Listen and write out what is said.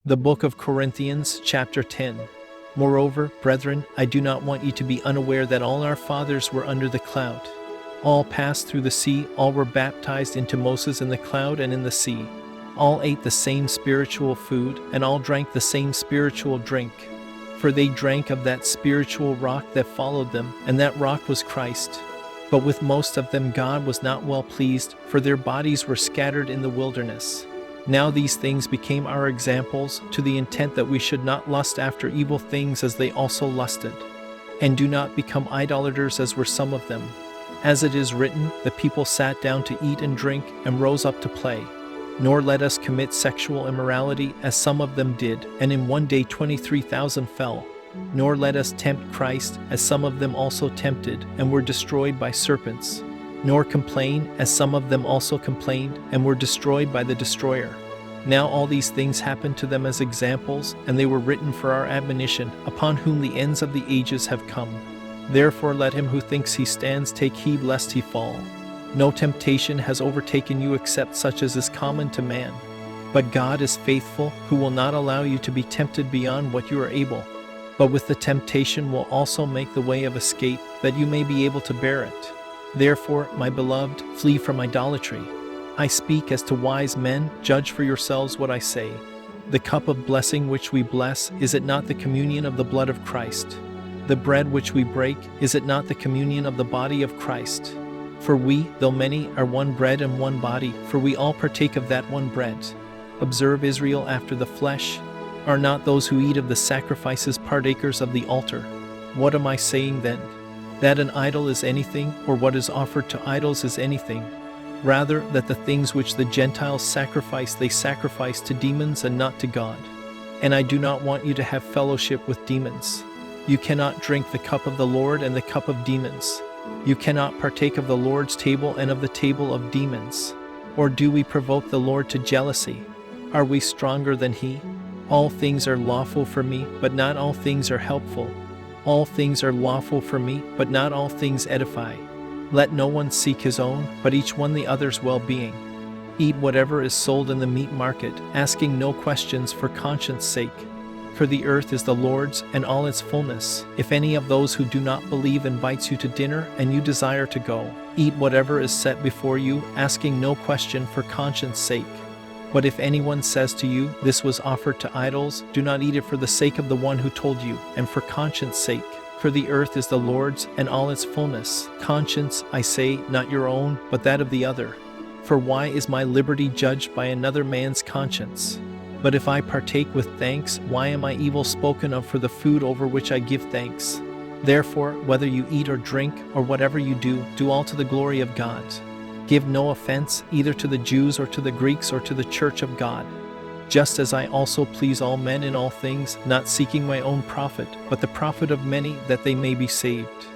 The book of Corinthians, chapter 10. Moreover, brethren, I do not want you to be unaware that all our fathers were under the cloud. All passed through the sea, all were baptized into Moses in the cloud and in the sea. All ate the same spiritual food, and all drank the same spiritual drink. For they drank of that spiritual rock that followed them, and that rock was Christ. But with most of them God was not well pleased, for their bodies were scattered in the wilderness. Now these things became our examples, to the intent that we should not lust after evil things as they also lusted. And do not become idolaters as were some of them. As it is written, the people sat down to eat and drink, and rose up to play. Nor let us commit sexual immorality, as some of them did, and in one day 23,000 fell. Nor let us tempt Christ, as some of them also tempted, and were destroyed by serpents. Nor complain, as some of them also complained, and were destroyed by the destroyer. Now all these things happened to them as examples, and they were written for our admonition, upon whom the ends of the ages have come. Therefore let him who thinks he stands take heed lest he fall. No temptation has overtaken you except such as is common to man. But God is faithful, who will not allow you to be tempted beyond what you are able, but with the temptation will also make the way of escape, that you may be able to bear it. Therefore, my beloved, flee from idolatry. I speak as to wise men, judge for yourselves what I say. The cup of blessing which we bless, is it not the communion of the blood of Christ? The bread which we break, is it not the communion of the body of Christ? For we, though many, are one bread and one body, for we all partake of that one bread. Observe Israel after the flesh. Are not those who eat of the sacrifices partakers of the altar? What am I saying then? That an idol is anything, or what is offered to idols is anything? Rather, that the things which the Gentiles sacrifice they sacrifice to demons and not to God. And I do not want you to have fellowship with demons. You cannot drink the cup of the Lord and the cup of demons. You cannot partake of the Lord's table and of the table of demons. Or do we provoke the Lord to jealousy? Are we stronger than He? All things are lawful for me, but not all things are helpful. All things are lawful for me, but not all things edify. Let no one seek his own, but each one the other's well-being. Eat whatever is sold in the meat market, asking no questions for conscience sake. For the earth is the Lord's, and all its fullness. If any of those who do not believe invites you to dinner, and you desire to go, eat whatever is set before you, asking no question for conscience sake. But if anyone says to you, this was offered to idols, do not eat it for the sake of the one who told you, and for conscience sake. For the earth is the Lord's, and all its fullness. Conscience, I say, not your own, but that of the other. For why is my liberty judged by another man's conscience? But if I partake with thanks, why am I evil spoken of for the food over which I give thanks? Therefore, whether you eat or drink, or whatever you do, do all to the glory of God. Give no offense, either to the Jews or to the Greeks or to the church of God. Just as I also please all men in all things, not seeking my own profit, but the profit of many, that they may be saved.